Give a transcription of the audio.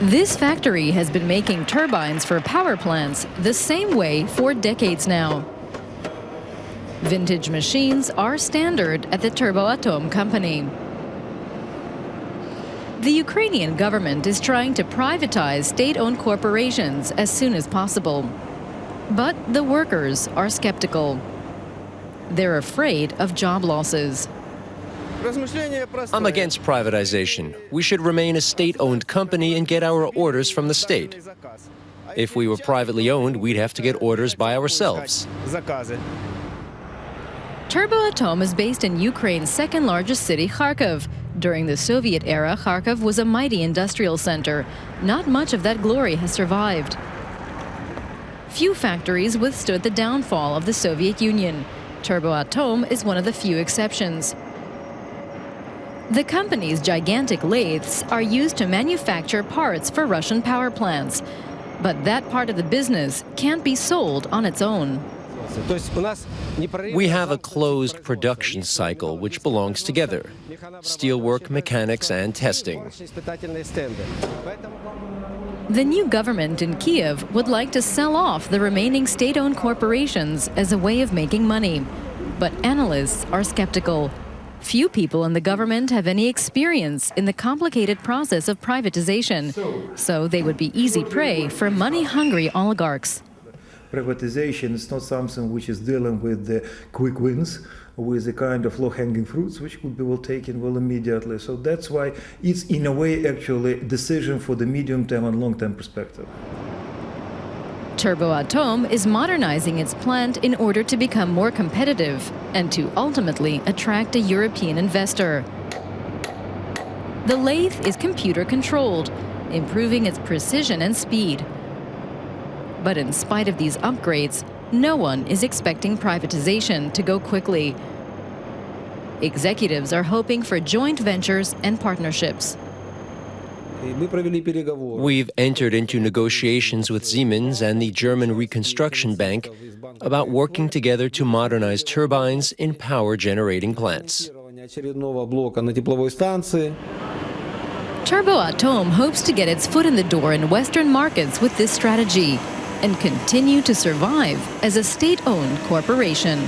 This factory has been making turbines for power plants the same way for decades now. Vintage machines are standard at the Turboatom company. The Ukrainian government is trying to privatize state-owned corporations as soon as possible. But the workers are skeptical. They're afraid of job losses. I'm against privatization. We should remain a state-owned company and get our orders from the state. If we were privately owned, we'd have to get orders by ourselves. Turboatom is based in Ukraine's second-largest city, Kharkiv. During the Soviet era, Kharkiv was a mighty industrial center. Not much of that glory has survived. Few factories withstood the downfall of the Soviet Union. Turboatom is one of the few exceptions. The company's gigantic lathes are used to manufacture parts for Russian power plants. But that part of the business can't be sold on its own. We have a closed production cycle which belongs together: steelwork, mechanics, and testing. The new government in Kiev would like to sell off the remaining state-owned corporations as a way of making money. But analysts are skeptical. Few people in the government have any experience in the complicated process of privatization, so they would be easy prey for money-hungry oligarchs. Privatization is not something which is dealing with the quick wins, with the kind of low-hanging fruits which could be well taken well immediately. So that's why it's in a way actually a decision for the medium-term and long-term perspective. Turboatom is modernizing its plant in order to become more competitive and to ultimately attract a European investor. The lathe is computer-controlled, improving its precision and speed. But in spite of these upgrades, no one is expecting privatization to go quickly. Executives are hoping for joint ventures and partnerships. We've entered into negotiations with Siemens and the German Reconstruction Bank about working together to modernize turbines in power-generating plants. Turboatom hopes to get its foot in the door in Western markets with this strategy and continue to survive as a state-owned corporation.